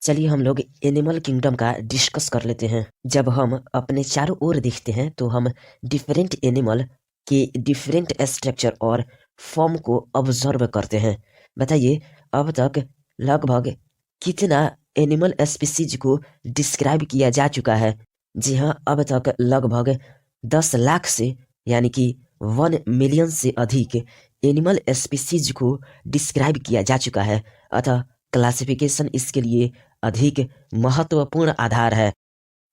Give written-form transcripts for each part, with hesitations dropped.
चलिए हम लोग एनिमल किंगडम का डिस्कस कर लेते हैं। जब हम अपने चारों ओर देखते हैं तो हम डिफरेंट एनिमल के डिफरेंट स्ट्रक्चर और फॉर्म को ऑब्जर्व करते हैं। बताइए अब तक लगभग कितना एनिमल स्पीसीज को डिस्क्राइब किया जा चुका है? जी हाँ, अब तक लगभग 10 लाख से यानी कि 1 मिलियन से अधिक एनिमल स्पीसीज को डिस्क्राइब किया जा चुका है। अतः क्लासिफिकेशन इसके लिए अधिक महत्वपूर्ण आधार है।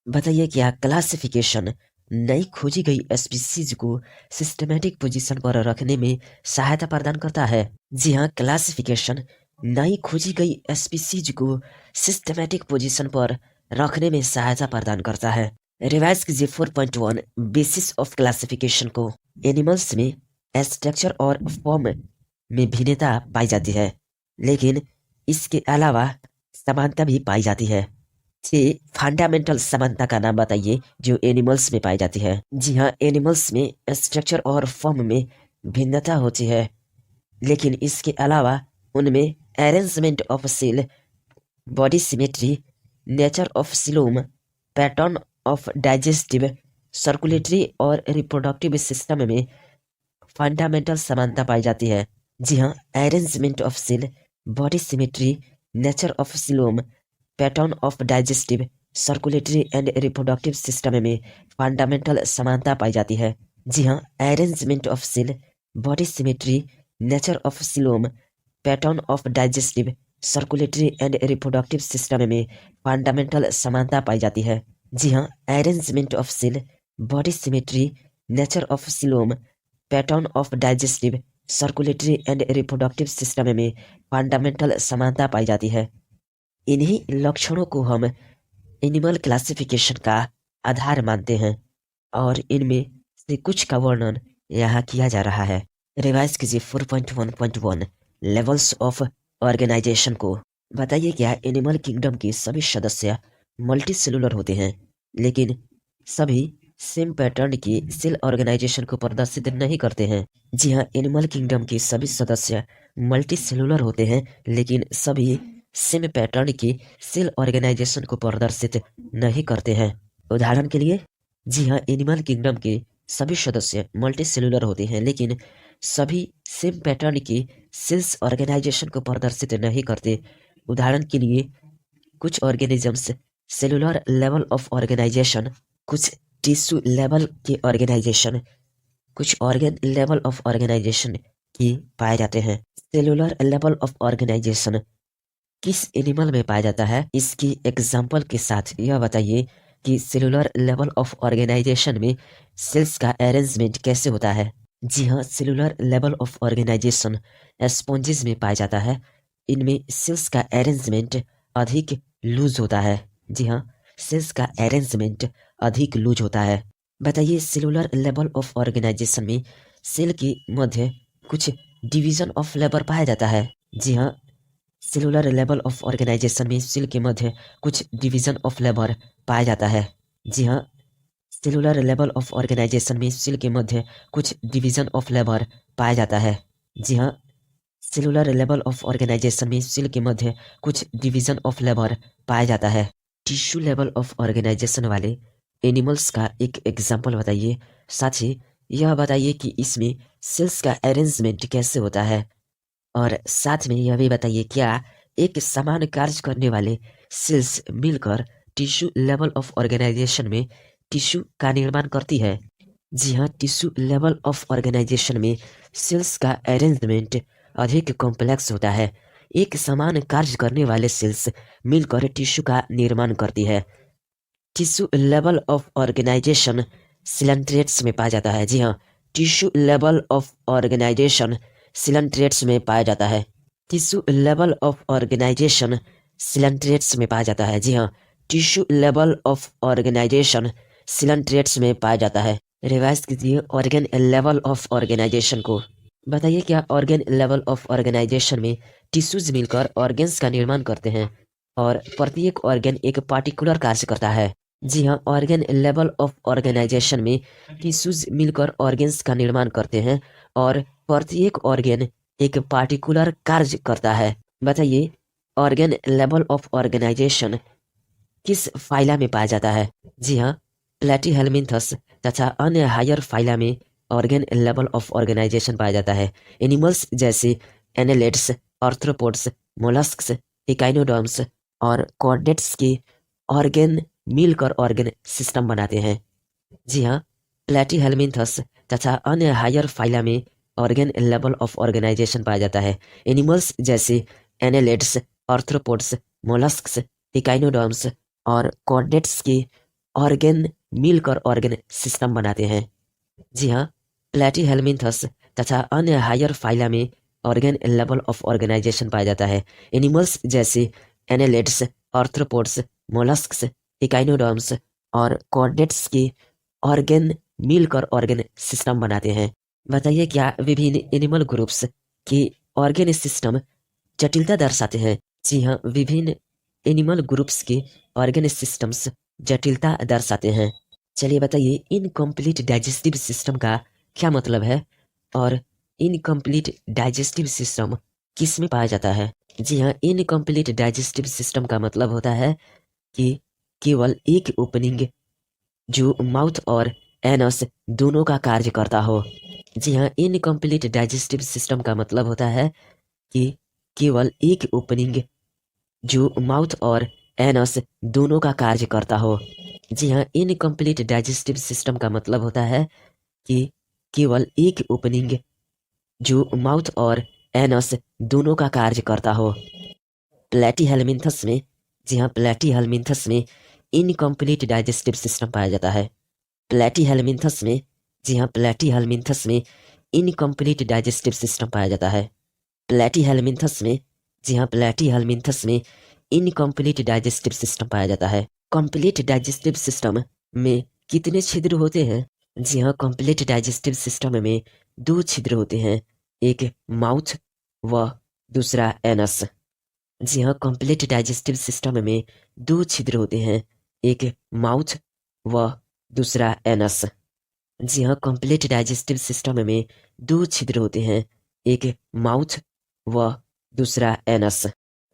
बताइए क्या क्लासिफिकेशन नई खोजी गई स्पीसीज को सिस्टमैटिक पोजीशन पर रखने में सहायता प्रदान करता है? जी हाँ, क्लासिफिकेशन नई खोजी गई स्पीसीज को सिस्टमैटिक पोजीशन पर रखने में सहायता प्रदान करता है। रिवाइज कीजिए 4.1 बेसिस ऑफ क्लासिफिकेशन को। एनिमल्स में स्ट्रक्चर और फॉर्म में भिन्नता पाई जाती है, लेकिन इसके अलावा समानता भी पाई जाती है। 6 फंडामेंटल समानता का नाम बताइए जो एनिमल्स में पाई जाती है। जी हाँ, एनिमल्स में स्ट्रक्चर और फॉर्म में भिन्नता होती है, लेकिन इसके अलावा उनमें arrangement of cell, body symmetry, nature of coelom, pattern of digestive, circulatory और रिप्रोडक्टिव सिस्टम में फंडामेंटल समानता पाई जाती है। जी हाँ, arrangement of cell, body symmetry, nature of coelom, pattern of digestive, circulatory and reproductive system में फंडामेंटल समानता पाई जाती है। जी हाँ, arrangement of cell, body symmetry, nature of coelom, pattern of digestive, circulatory and reproductive system में fundamental समानता पाई जाती है। जी हाँ, arrangement of cell, body symmetry, nature of coelom, pattern of digestive, circulatory and reproductive system में fundamental समानता पाई जाती है। इन्हीं लक्षणों को हम एनिमल क्लासिफिकेशन का आधार मानते हैं और इनमें से कुछ का वर्णन यहाँ किया जा रहा है। रिवाइज कीजिए 4.1.1 लेवल्स ऑफ ऑर्गेनाइजेशन को। बताइए क्या एनिमल किंगडम के सभी सदस्य मल्टी सेलुलर होते हैं, लेकिन सभी सेम पैटर्न की सेल ऑर्गेनाइजेशन को प्रदर्शित नहीं करते हैं? जी हाँ, एनिमल किंगडम के सभी सदस्य मल्टी सेलुलर होते हैं, लेकिन सभी सेम पैटर्न की सेल ऑर्गेनाइजेशन को प्रदर्शित नहीं करते हैं। उदाहरण के लिए, जी हाँ, एनिमल किंगडम के सभी सदस्य मल्टी सेलुलर होते हैं, लेकिन सभी सेम पैटर्न की सेल्स ऑर्गेनाइजेशन को प्रदर्शित नहीं करते। उदाहरण के लिए, कुछ organisms cellular level of organisation, कुछ टिश्यू लेवल के ऑर्गेनाइजेशन, कुछ ऑर्गन लेवल ऑफ ऑर्गेनाइजेशन की पाए जाते हैं। सेलुलर लेवल ऑफ ऑर्गेनाइजेशन किस एनिमल में पाया जाता है? इसकी एग्जाम्पल के साथ यह बताइए कि सेलुलर लेवल ऑफ ऑर्गेनाइजेशन में सेल्स का अरेंजमेंट कैसे होता है? जी हाँ, cellular level of organisation sponges में पाया जाता है। इनमें सेल्स का अरेंजमेंट अधिक लूज होता है। जी हाँ, सेल्स का अरेंजमेंट अधिक लूज होता है। बताइए सेलुलर लेवल ऑफ ऑर्गेनाइजेशन में सेल के मध्य कुछ डिवीजन ऑफ लेबर पाया जाता है। जी हाँ, सेलुलर लेवल ऑफ ऑर्गेनाइजेशन में सेल के मध्य कुछ डिवीजन ऑफ लेबर पाया जाता है। जी हाँ, सेलुलर लेवल ऑफ ऑर्गेनाइजेशन में सेल के मध्य कुछ डिवीजन ऑफ लेबर पाया जाता है। जी हाँ, सेलुलर लेवल ऑफ ऑर्गेनाइजेशन में सेल के मध्य कुछ डिवीजन ऑफ लेबर पाया जाता है। टिश्यू लेवल ऑफ ऑर्गेनाइजेशन वाले एनिमल्स का एक एग्जाम्पल बताइए। साथ ही यह बताइए कि इसमें सेल्स का अरेंजमेंट कैसे होता है, और साथ में यह भी बताइए क्या एक समान कार्य करने वाले सेल्स मिलकर टिश्यू लेवल ऑफ ऑर्गेनाइजेशन में टिश्यू का निर्माण करती है? जी हाँ, टिश्यू लेवल ऑफ ऑर्गेनाइजेशन में सेल्स का अरेंजमेंट अधिक कॉम्प्लेक्स होता है। एक समान कार्य करने वाले सेल्स मिलकर टिश्यू का निर्माण करती है। Tissue level of organisation coelenterates में पाया जाता है। जी हाँ, tissue level of organisation coelenterates में पाया जाता है। Tissue level of organisation coelenterates में पाया जाता है। जी हाँ, tissue level of organisation coelenterates में पाया जाता है। रिवाइज कीजिए ऑर्गन लेवल ऑफ ऑर्गेनाइजेशन को। बताइए क्या ऑर्गन लेवल ऑफ ऑर्गेनाइजेशन में टिश्यूज मिलकर ऑर्गन्स का निर्माण करते हैं और प्रत्येक ऑर्गन एक पार्टिकुलर कार्य करता है? जी हाँ, ऑर्गन लेवल ऑफ ऑर्गेनाइजेशन में टिश्यूज मिलकर ऑर्गन्स का निर्माण करते हैं और प्रत्येक ऑर्गन एक पार्टिकुलर कार्य करता है। बताइए ऑर्गेन लेवल ऑफ ऑर्गेनाइजेशन किस फाइला में पाया जाता है? जी हाँ, प्लेटीहेल्मिन्थस तथा अन्य हायर फाइला में ऑर्गेन लेवल ऑफ ऑर्गेनाइजेशन पाया जाता है। एनिमल्स जैसे एनेलिड्स, आर्थ्रोपोड्स, मोलस्क्स, इकाइनोडर्म्स और कॉर्डेट्स के ऑर्गेन मिलकर ऑर्गेन सिस्टम बनाते हैं। जी हाँ, प्लेटीहेल्मिन्थस तथा अन्य हायर फाइला में ऑर्गेन लेवल ऑफ ऑर्गेनाइजेशन पाया जाता है। एनिमल्स जैसे एनेलिड्स, आर्थ्रोपोड्स, मोलस्क्स, इकाइनोडर्म्स और कॉर्डेट्स के ऑर्गेन मिलकर ऑर्गेन सिस्टम बनाते हैं। जी हाँ, प्लेटीहेल्मिन्थस तथा अन्य हायर फाइला में ऑर्गेन लेवल ऑफ ऑर्गेनाइजेशन पाया जाता है। एनिमल्स जैसे एनेलिड्स, आर्थ्रोपोड्स, मोलस्क्स, इकाइनोडर्म्स और कॉर्डेट्स के ऑर्गेन मिलकर ऑर्गेन सिस्टम बनाते हैं। बताइए क्या विभिन्न एनिमल ग्रुप्स के ऑर्गेन सिस्टम जटिलता दर्शाते हैं? जी हाँ, विभिन्न एनिमल ग्रुप्स के ऑर्गेन सिस्टम्स जटिलता दर्शाते हैं। चलिए बताइए इनकम्प्लीट डाइजेस्टिव सिस्टम का क्या मतलब है और इनकम्प्लीट डाइजेस्टिव सिस्टम किस में पाया जाता है? जी हाँ, इनकम्प्लीट डाइजेस्टिव सिस्टम का मतलब होता है कि केवल एक ओपनिंग जो माउथ और एनस दोनों का कार्य करता हो। जी हाँ, इनकम्प्लीट डाइजेस्टिव सिस्टम का मतलब होता है कि केवल एक ओपनिंग जो माउथ और एनस दोनों का कार्य करता हो। जी हाँ, इनकम्प्लीट डाइजेस्टिव सिस्टम का मतलब होता है कि केवल एक ओपनिंग जो माउथ और एनस दोनों का कार्य करता हो। प्लेटीहेल्मिन्थस में जी हाँ, प्लेटीहेल्मिन्थस में इनकम्प्लीट डाइजेस्टिव सिस्टम पाया जाता है। प्लेटीहेल्मिन्थस में जी हाँ, प्लेटीहेल्मिन्थस में इनकम्प्लीट डाइजेस्टिव सिस्टम पाया जाता है। प्लेटीहेल्मिन्थस में जी हाँ, प्लेटीहेल्मिन्थस में इनकम्प्लीट डाइजेस्टिव सिस्टम पाया जाता है। कंप्लीट डाइजेस्टिव सिस्टम में कितने छिद्र होते हैं? जी हाँ, कंप्लीट डाइजेस्टिव सिस्टम में दो छिद्र होते हैं, एक माउथ व दूसरा एनस। जी हाँ, कंप्लीट डाइजेस्टिव सिस्टम में दो छिद्र होते हैं, एक माउथ व दूसरा एनस। जी हाँ, कंप्लीट डाइजेस्टिव सिस्टम में दो छिद्र होते हैं, एक माउथ व दूसरा एनस।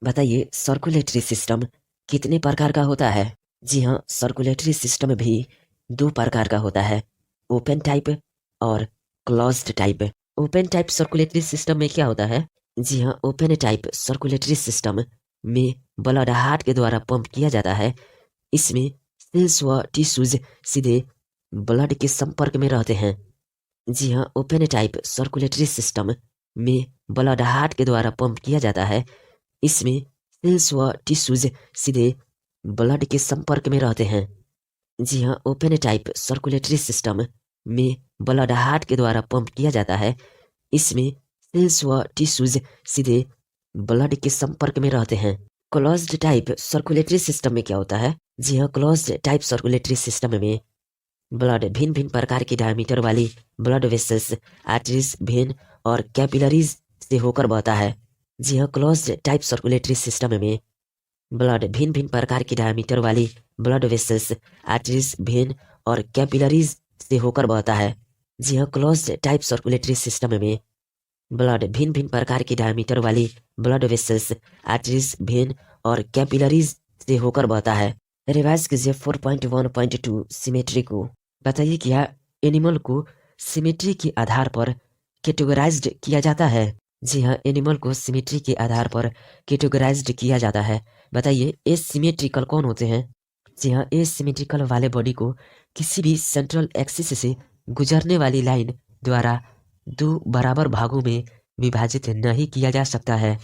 बताइए सर्कुलेटरी सिस्टम कितने प्रकार का होता है? जी हाँ, सर्कुलेटरी सिस्टम भी दो प्रकार का होता है, ओपन टाइप और closed type. Open type circulatory system में क्या होता है? जी हाँ, ओपन टाइप सर्कुलेटरी सिस्टम में ब्लड हार्ट के द्वारा पंप किया जाता है। इसमें सेल्स व टिश्यूज सीधे ब्लड के संपर्क में रहते हैं। जी हाँ, ओपन टाइप सर्कुलेटरी सिस्टम में ब्लड हार्ट के द्वारा पंप किया जाता है। इसमें सेल्स व टिश्यूज सीधे ब्लड के संपर्क में रहते हैं। जी हाँ, ओपन टाइप सर्कुलेटरी सिस्टम में ब्लड हार्ट के द्वारा पंप किया जाता है। इसमें सेल्स व टिश्यूज सीधे ब्लड के संपर्क में रहते हैं। क्लोज्ड टाइप सर्कुलेटरी सिस्टम में क्या होता है? जी हाँ, क्लोज्ड टाइप सर्कुलेटरी सिस्टम में ब्लड भिन्न भिन्न प्रकार की डायमीटर वाली ब्लड वेसल्स, आर्टरीज, वेन और कैपिलरीज से होकर बहता है। जी हाँ, क्लोज्ड टाइप सर्कुलेटरी सिस्टम में ब्लड भिन्न भिन्न प्रकार की डायमीटर वाली ब्लड वेसल्स, आर्टरीज, वेन और कैपिलरीज से होकर बहता है। जी हाँ, क्लोज्ड टाइप सर्कुलेटरी सिस्टम में ब्लड भिन्न भिन्न प्रकार की डायमीटर वाली ब्लड वेसल्स, आर्टरीज, वेन और कैपिलरीज से होकर बहता है। रिवाइज कीजिए 4.1.2 सिमेट्री को। बताइए क्या एनिमल को सिमेट्री के आधार पर कैटेगराइज्ड किया जाता है? जी हाँ, एनिमल को सिमेट्री के आधार पर कैटेगराइज्ड किया जाता है। बताइए एसिमेट्रिकल कौन होते हैं? जी हाँ, एसिमेट्रिकल वाले बॉडी को किसी भी सेंट्रल एक्सिस से गुजरने वाली लाइन द्वारा दो बराबर भागों में विभाजित नहीं किया जा सकता है।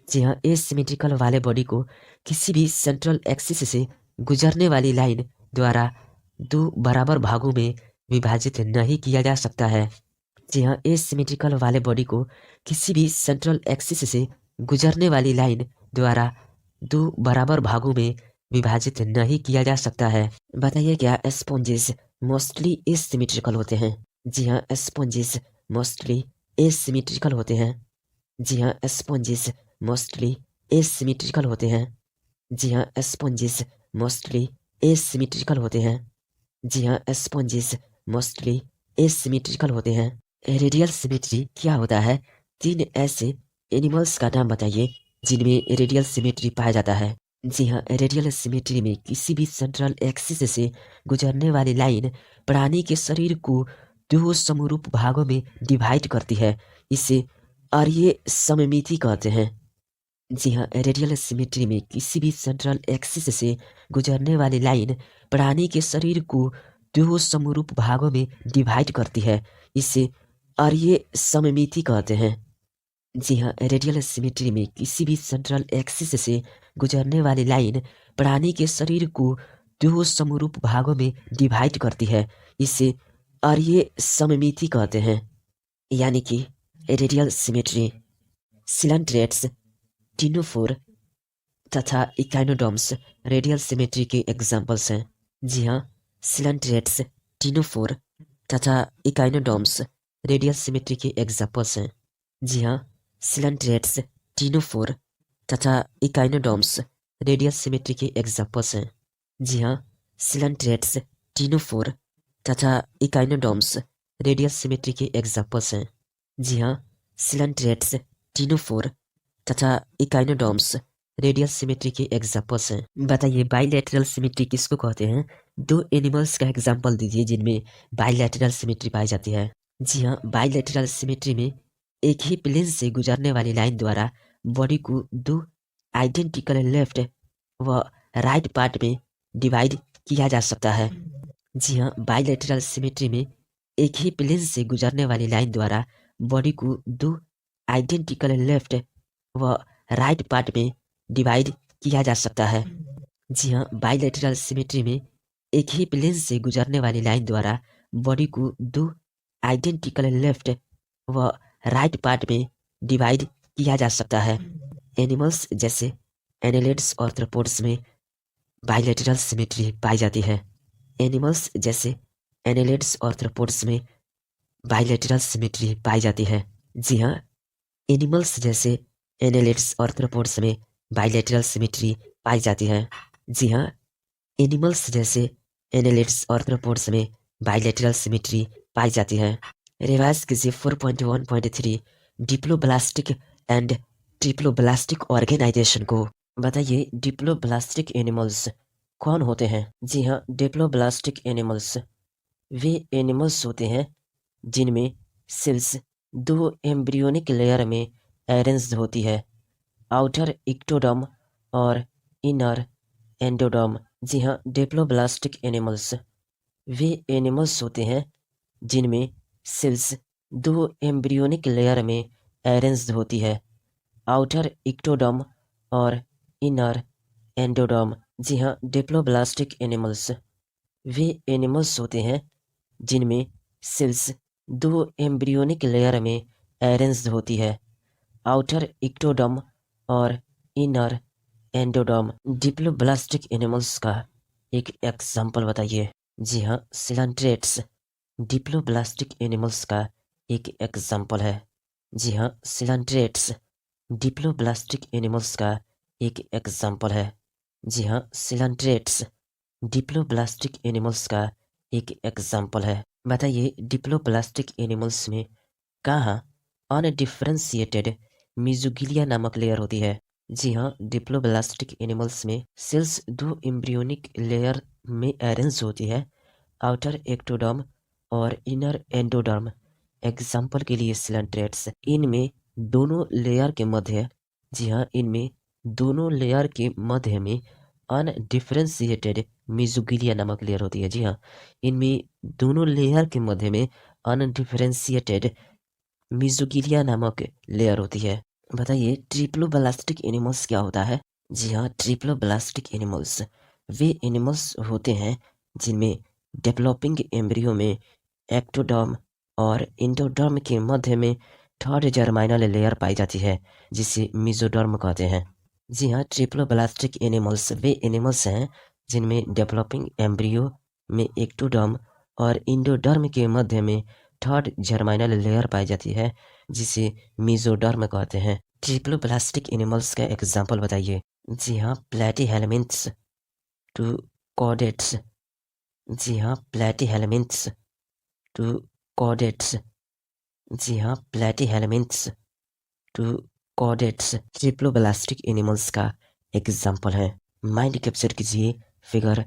जी हाँ, एसिमेट्रिकल वाले बॉडी को किसी भी सेंट्रल एक्सिस से गुजरने वाली लाइन द्वारा दो बराबर भागों में विभाजित नहीं किया जा सकता है। जी हाँ, एसिमेट्रिकल वाले बॉडी को किसी भी सेंट्रल एक्सिस से गुजरने वाली लाइन द्वारा दो बराबर भागों में विभाजित नहीं किया जा सकता है। बताइए क्या स्पॉन्जेस मोस्टली एसिमेट्रिकल होते हैं? जी हाँ, स्पॉन्जेस मोस्टली एसिमेट्रिकल होते हैं। जी हाँ, स्पॉन्जेस मोस्टली एसिमेट्रिकल होते हैं। जी हाँ, स्पॉन्जेस मोस्टली एसिमेट्रिकल होते हैं। जी हाँ, स्पॉन्जेस मोस्टली एसिमेट्रिकल होते हैं। रेडियल सिमेट्री क्या होता है? तीन ऐसे एनिमल्स का नाम बताइए जिनमें रेडियल सिमेट्री पाया जाता है। जी हाँ, रेडियल सिमेट्री में किसी भी सेंट्रल एक्सिस से गुजरने वाली लाइन प्राणी के शरीर को दो समरूप भागों में डिवाइड करती है। इसे आर्य सममिति कहते हैं। जी हाँ, रेडियल सिमेट्री में किसी भी सेंट्रल एक्सिस से गुजरने वाली लाइन प्राणी के शरीर को दो समरूप भागों में डिवाइड करती है। इसे आर्य सममिति कहते हैं। जी हाँ, रेडियल सिमेट्री में किसी भी सेंट्रल एक्सिस से गुजरने वाली लाइन प्राणी के शरीर को दो समरूप भागों में डिवाइड करती है। इसे आर्य सममिति कहते हैं। यानी कि रेडियल सिमेट्री सिलेंट्रेट्स, टिनोफोर तथा इकाइनोडर्म्स रेडियल सिमेट्री के एग्जाम्पल्स हैं। जी हाँ, सिलेंट्रेट्स, टिनोफोर तथा इकाइनोडर्म्स रेडियल सिमेट्री के एग्जाम्पल्स हैं। जी हाँ, सिलेंट्रेट्स, टिनोफोर तथा इकाइनोडर्म्स रेडियल सिमेट्री के एग्जाम्पल्स हैं। जी हाँ, सिलेंट्रेट्स, टिनोफोर तथा इकाइनोडर्म्स रेडियल सिमेट्री के एग्जाम्पल्स हैं। जी हाँ, सिलेंट्रेट्स, टिनोफोर तथा इकाइनोडर्म्स रेडियल सिमेट्री के एग्जाम्पल्स हैं। बताइए बाइलेटरल सिमेट्री किसको कहते हैं? दो एनिमल्स का एग्जाम्पल दीजिए जिनमें बाइलेटरल सिमेट्री पाई जाती है। जी हाँ, बाइलेटरल सिमेट्री में एक ही प्लेन से गुजरने वाली लाइन द्वारा बॉडी को दो आइडेंटिकल लेफ्ट व राइट पार्ट में डिवाइड किया जा सकता है। जी हाँ, बाइलेटरल सिमेट्री में एक ही प्लेन से गुजरने वाली लाइन द्वारा बॉडी को दो आइडेंटिकल लेफ्ट व राइट पार्ट में डिवाइड किया जा सकता है। जी हाँ, बाइलेटरल सिमेट्री में एक ही प्लेन से गुजरने वाली लाइन द्वारा बॉडी को दो आइडेंटिकल लेफ्ट व राइट पार्ट में डिवाइड किया जा सकता है। एनिमल्स जैसे एनेलिड्स और थ्रोपोड्स में बाइलेटरल सिमेट्री पाई जाती है। एनिमल्स जैसे एनेलिड्स और थ्रोपोड्स में बाइलेटरल सिमेट्री पाई जाती है। जी हाँ, एनिमल्स जैसे एनेलिड्स और थ्रोपोड्स में बाइलेटरल सिमेट्री पाई जाती है। जी हाँ, एनिमल्स जैसे एनेलिड्स और थ्रोपोड्स में बाइलेटरल सिमेट्री पाई जाती है। रिवाइज कीजिए 4.1.3 डिप्लोब्लास्टिक एंड ट्रिप्लोब्लास्टिक ऑर्गेनाइजेशन को। बताइए डिप्लोब्लास्टिक एनिमल्स कौन होते हैं? जी हाँ, डिप्लोब्लास्टिक एनिमल्स वे एनिमल्स होते हैं जिनमें सेल्स दो एम्ब्रियोनिक लेयर में अरेंज्ड होती है, आउटर इक्टोडर्म और इनर एंडोडर्म। जी हाँ, डिप्लोब्लास्टिक एनिमल्स वे एनिमल्स होते हैं जिनमें सेल्स दो एम्ब्रियोनिक लेयर में अरेंज्ड होती है, आउटर इक्टोडर्म और इनर एंडोडर्म। जी हाँ, डिप्लोब्लास्टिक एनिमल्स वे एनिमल्स होते हैं जिनमें सेल्स दो एम्ब्रियोनिक लेयर में अरेंज्ड होती है, आउटर इक्टोडर्म और इनर एंडोडर्म। डिप्लोब्लास्टिक एनिमल्स का एक एग्जाम्पल बताइए। जी हाँ, सिलेंट्रेट्स डिप्लोब्लास्टिक एनिमल्स का एक एग्जाम्पल है। जी हाँ, सिलेंट्रेट्स डिप्लोब्लास्टिक एनिमल्स का एक एग्जाम्पल है। जी हाँ, सिलेंट्रेट्स डिप्लोब्लास्टिक एनिमल्स का एक एग्जाम्पल है। बताइए डिप्लोब्लास्टिक एनिमल्स में कहाँ अनडिफरेंशिएटेड मीजोगिलिया नामक लेयर होती है? जी हाँ, डिप्लोब्लास्टिक एनिमल्स में सेल्स दो एम्ब्रियोनिक लेयर में अरेंज होती है, आउटर एक्टोडर्म और इनर एंडोडर्म। एग्जाम्पल के लिए सिलेंट्रेट्स, इनमें दोनों लेयर के मध्य जी हाँ, इनमें दोनों लेयर के मध्य में अनडिफरेंशिएटेड मीजोगिलिया नामक लेयर होती है। जी हाँ, इनमें दोनों लेयर के मध्य में अनडिफरेंशिएटेड मीजोगिलिया नामक लेयर होती है। बताइए ट्रिप्लोब्लास्टिक एनिमल्स क्या होता है? जी हाँ, ट्रिप्लोब्लास्टिक एनिमल्स वे एनिमल्स होते हैं जिनमें डेवलपिंग एम्ब्रियो में एक्टोडर्म और इंडोडर्म के मध्य में थर्ड जर्माइनल लेयर पाई जाती है जिसे मीजोडर्म कहते हैं। जी हाँ, ट्रिप्लोब्लास्टिक एनिमल्स वे एनिमल्स हैं जिनमें डेवलपिंग एम्ब्रियो में एक्टोडर्म और इंडोडर्म के मध्य में थर्ड जर्माइनल लेयर पाई जाती है जिसे मीजोडर्म कहते हैं। ट्रिप्लोब्लास्टिक एनिमल्स का एग्जाम्पल बताइए। जी हाँ, प्लेटीहेलमिन्थ्स टू कॉर्डेट्स। जी हाँ, प्लेटीहेलमिन्थ्स टू कॉर्डेट्स। जी हाँ, platyhelminthes to chordates triploblastic animals का एग्जाम्पल है। माइंड कैप्चर कीजिए फिगर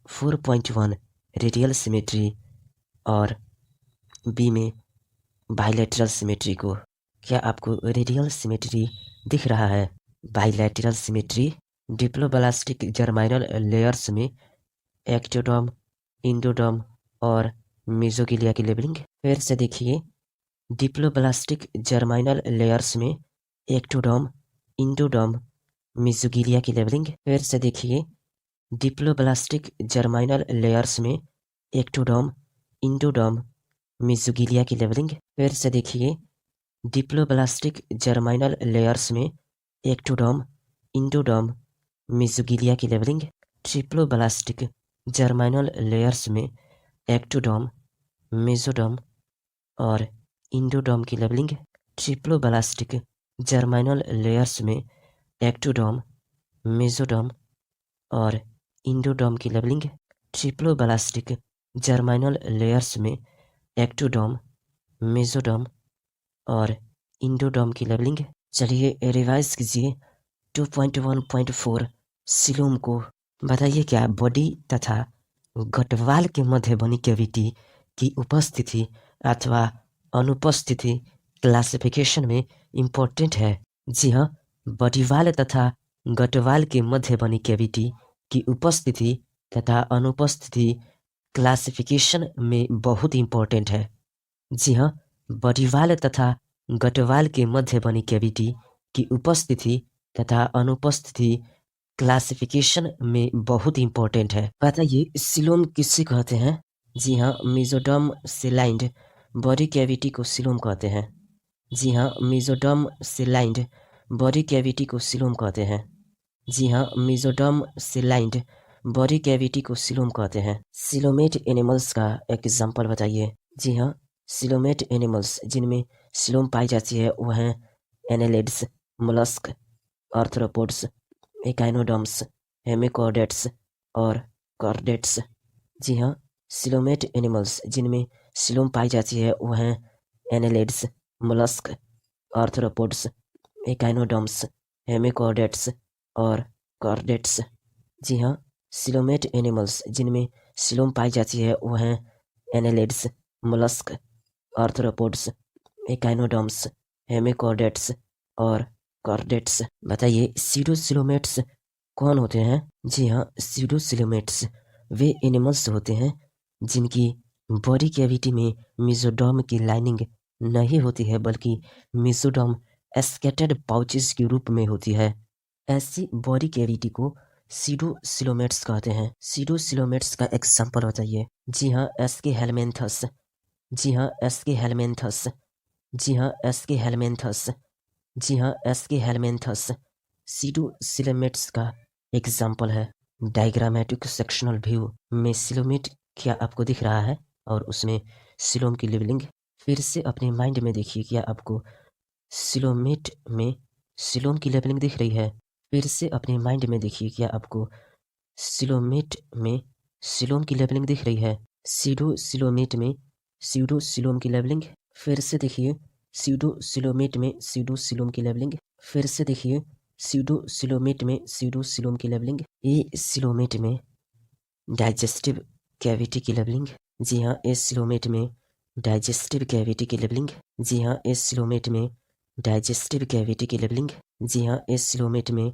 4.1 रेडियल सिमेट्री और बी में बाइलेटरल सिमेट्री को। क्या आपको रेडियल सिमेट्री दिख रहा है? Bilateral symmetry diploblastic germinal layers में एक्टोडर्म, इंडोडर्म और मेसोगिलिया की लेबलिंग। फिर से देखिए, डिप्लोब्लास्टिक जर्माइनल लेयर्स में एक्टोडर्म, इंडोडर्म, मेसोगिलिया की लेबलिंग। फिर से देखिए, डिप्लोब्लास्टिक जर्माइनल लेयर्स में एक्टोडर्म, इंडोडर्म, मेसोगिलिया की लेबलिंग। फिर से देखिए, डिप्लोब्लास्टिक जर्माइनल लेयर्स में एक्टोडर्म, इंडोडर्म, मेसोगिलिया की लेबलिंग। ट्रिप्लोब्लास्टिक जर्माइनल लेयर्स में एक्टोडर्म, मेसोडर्म और इंडोडर्म की लेबलिंग। ट्रिप्लोब्लास्टिक जर्माइनल लेयर्स में एक्टोडर्म, मेसोडर्म और इंडोडर्म की लेबलिंग। ट्रिप्लोब्लास्टिक जर्माइनल लेयर्स में एक्टोडर्म, मेसोडर्म और इंडोडर्म की लेबलिंग। चलिए रिवाइज कीजिए 2.1.4 सिलोम को। बताइए, क्या बॉडी तथा गटवाल के मध्य बनी कैविटी की उपस्थिति अथवा अनुपस्थिति क्लासिफिकेशन में इम्पोर्टेंट है? जी हाँ, बॉडीवाल तथा गटवाल के मध्य बनी कैविटी की उपस्थिति तथा अनुपस्थिति क्लासिफिकेशन में बहुत इम्पोर्टेंट है। जी हाँ, बॉडीवाल तथा गटवाल के मध्य बनी कैविटी की उपस्थिति तथा अनुपस्थिति क्लासिफिकेशन में बहुत इम्पोर्टेंट है। बताइए, सिलोम किसे कहते हैं? जी हाँ, मेसोडर्म सेलाइंड बॉडी कैविटी को सिलोम कहते हैं। जी हाँ, मेसोडर्म सेलाइंड बॉडी कैविटी को सिलोम कहते हैं। जी हाँ, मेसोडर्म सेलाइंड बॉडी कैविटी को सिलोम कहते हैं। सिलोमेट एनिमल्स का एग्जाम्पल बताइए। जी हाँ, सिलोमेट एनिमल्स जिनमें सिलोम पाई जाती है वह हैं annelids, mollusc, arthropods, echinoderms, hemichordates और कॉर्डेट्स। जी हाँ, सिलोमेट एनिमल्स जिनमें सिलोम पाई जाती है वह हैं annelids, mollusc, arthropods, echinoderms, hemichordates और कॉर्डेट्स। जी हाँ, सिलोमेट एनिमल्स जिनमें सिलोम पाई जाती है वह हैं annelids, mollusc, arthropods, echinoderms, hemichordates और कॉर्डेट्स। बताइए, सीडोसिलोमेट्स कौन होते हैं? जी हाँ, सीडोसिलोमेट्स वे एनिमल्स होते हैं जिनकी बॉडी कैविटी में मेसोडर्म की लाइनिंग नहीं होती है, बल्कि मेसोडर्म स्कैटर्ड पाउचेस के रूप में होती है। ऐसी बॉडी कैविटी को सीडोसिलोमेट्स कहते हैं। सीडोसिलोमेट्स का एग्जाम्पल बताइए। जी हाँ, एस्के हेलमेंथस। जी हाँ, एस्के हेलमेंथस। जी हाँ, एस्के हेलमेंथस। जी हाँ, एस्के हेलमेंथस सीडोसिलोमेट्स का एग्जाम्पल है। डायग्रामेटिक सेक्शनल व्यू में सिलोमेट क्या आपको दिख रहा है और उसमें सिलोम की लेबलिंग। फिर से अपने माइंड में देखिए, क्या आपको सिलोमेट में सिलोम की लेबलिंग दिख रही है? फिर से अपने माइंड में देखिए, क्या आपको सिलोमेट में सिलोम की लेबलिंग दिख रही है? सीडोसिलोमेट में सीडोसिलोम की लेबलिंग। फिर से देखिए, सीडोसिलोमेट में सीडोसिलोम की लेबलिंग। फिर से देखिए, सीडोसिलोमेट में सीडोसिलोम की लेबलिंग। ए सिलोमेट में डाइजेस्टिव कैविटी की लेबलिंग। जी हाँ, ए सिलोमेट में डाइजेस्टिव कैविटी की लेबलिंग। जी हाँ, ए सिलोमेट में डाइजेस्टिव कैविटी की लेबलिंग। जी हाँ, ए सिलोमेट में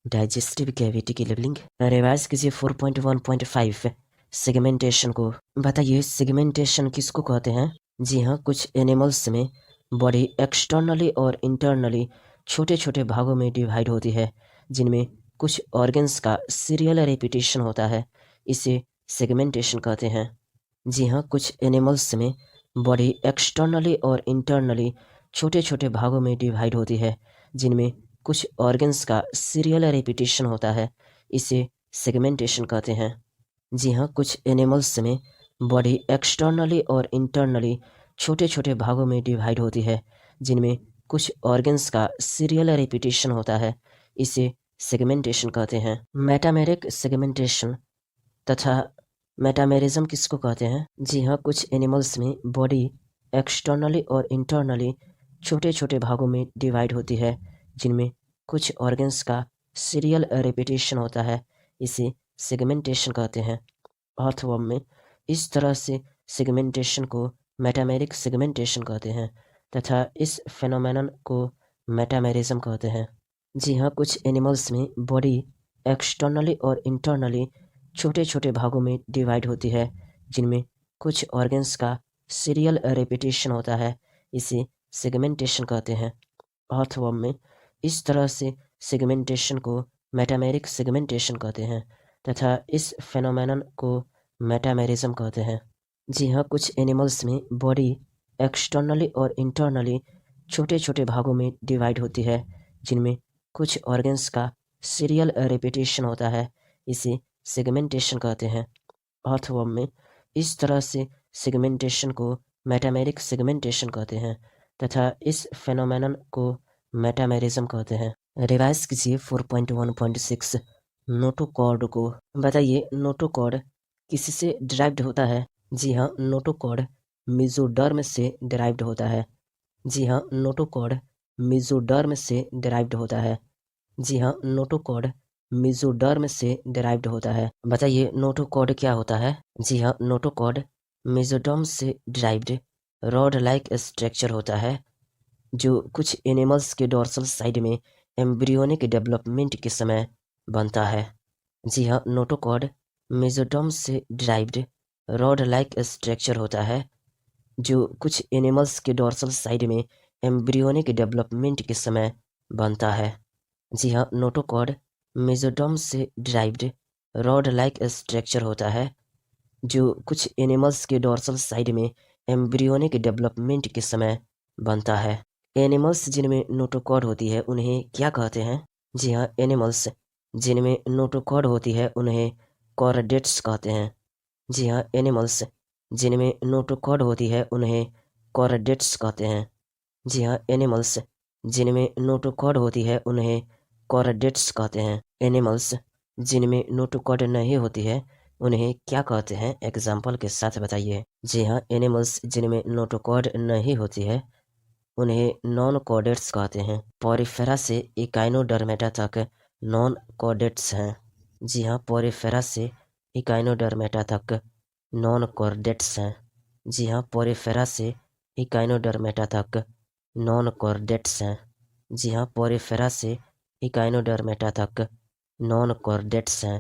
डाइजेस्टिव कैविटी की लेबलिंग। रिवाइज कीजिए 4.1.5 सेगमेंटेशन को। बताइए, सेगमेंटेशन किसको कहते हैं? जी हाँ, कुछ एनिमल्स में बॉडी एक्सटर्नली और इंटरनली छोटे छोटे भागों में डिवाइड होती है, जिनमें कुछ ऑर्गन्स का सीरियल रेपिटेशन होता है। इसे सेगमेंटेशन कहते हैं। जी हाँ, कुछ एनिमल्स में बॉडी एक्सटर्नली और इंटरनली छोटे छोटे भागों में डिवाइड होती है, जिनमें कुछ ऑर्गन्स का सीरियल रेपिटेशन होता है। इसे सेगमेंटेशन कहते हैं। जी हाँ, कुछ एनिमल्स में बॉडी एक्सटर्नली और इंटरनली छोटे छोटे भागों में डिवाइड होती है, जिनमें कुछ ऑर्गन्स का सीरियल रेपिटेशन होता है। इसे सेगमेंटेशन कहते हैं। मेटामेरिक सेगमेंटेशन तथा मेटामेरिज्म किसको कहते हैं? जी हाँ, कुछ एनिमल्स में बॉडी एक्सटर्नली और इंटरनली छोटे छोटे भागों में डिवाइड होती है, जिनमें कुछ ऑर्गन्स का सीरियल रेपिटेशन होता है। इसे सेगमेंटेशन कहते हैं। अर्थवर्म में इस तरह से सेगमेंटेशन को मेटामेरिक सेगमेंटेशन कहते हैं तथा इस फेनोमेनन को मेटामेरिज्म कहते हैं। जी हाँ, कुछ एनिमल्स में बॉडी एक्सटर्नली और इंटरनली छोटे छोटे भागों में डिवाइड होती है, जिनमें कुछ ऑर्गन्स का सीरियल रेपिटेशन होता है। इसे सेगमेंटेशन कहते हैं। अर्थवर्म में इस तरह से सेगमेंटेशन को मेटामेरिक सेगमेंटेशन कहते हैं तथा इस फेनोमेनन को मेटामेरिज्म कहते हैं। जी हाँ, कुछ एनिमल्स में बॉडी एक्सटर्नली और इंटरनली छोटे छोटे भागों में डिवाइड होती है, जिनमें कुछ ऑर्गन्स का सीरियल रेपिटेशन होता है। इसे सेगमेंटेशन कहते हैं। अर्थवर्म में इस तरह से सेगमेंटेशन को मेटामेरिक सेगमेंटेशन कहते हैं तथा इस फेनोमेनन को मेटामेरिज्म कहते हैं। रिवाइज कीजिए 4.1.6 नोटोकॉर्ड को। बताइए नोटोकॉर्ड किससे डिराइव्ड होता है? जी हाँ, नोटोकॉर्ड मेसोडर्म से डिराइव्ड होता है। जी हाँ, नोटोकॉर्ड मेसोडर्म से डिराइव्ड होता है। जी हाँ, नोटोकॉर्ड मेसोडर्म से डिराइव्ड होता है। बताइए नोटोकॉर्ड क्या होता है? जी हाँ, नोटोकॉर्ड मेसोडर्म से डिराइव्ड रॉड लाइक स्ट्रक्चर होता है, जो कुछ एनिमल्स के डोर्सल साइड में एम्ब्रियोनिक डेवलपमेंट के समय बनता है। जी हाँ, नोटोकॉर्ड मेसोडर्म से डिराइव्ड रॉड लाइक स्ट्रक्चर होता है, जो कुछ एनिमल्स के डोर्सल साइड में एम्ब्रियोनिक डेवलपमेंट के समय बनता है। जी हाँ, नोटोकॉर्ड मेसोडर्म से डिराइव्ड रॉड लाइक स्ट्रक्चर होता है, जो कुछ एनिमल्स के डोर्सल साइड में एम्ब्रियोनिक डेवलपमेंट के समय बनता है। एनिमल्स जिनमें नोटोकॉर्ड होती है उन्हें क्या कहते हैं? जी हाँ, एनिमल्स जिनमें नोटोकॉर्ड होती है उन्हें कॉर्डेट्स कहते हैं। जी हाँ, एनिमल्स जिनमें नोटोकॉर्ड होती है उन्हें कॉर्डेट्स कहते हैं। जी हाँ, एनिमल्स जिनमें नोटोकॉर्ड होती है उन्हें कॉर्डेट्स कहते हैं। एनिमल्स जिनमें नोटोकॉर्ड नहीं होती है उन्हें क्या कहते हैं? एग्जाम्पल के साथ बताइए। जी हाँ, एनिमल्स जिनमें नोटोकॉर्ड नहीं होती है उन्हें नॉन कॉर्डेट्स कहते हैं। पॉरीफेरा से इकाइनोडर्मेटा तक नॉन कॉर्डेट्स हैं। जी हाँ, पॉरीफेरा से इकाइनोडर्मेटा तक नॉन कॉर्डेट्स हैं। जी हाँ, पॉरीफेरा से इकाइनोडर्मेटा तक नॉन कॉर्डेट्स हैं। जी हाँ, पॉरीफेरा से इकाइनोडर्मेटा तक नॉन कॉर्डेट्स हैं।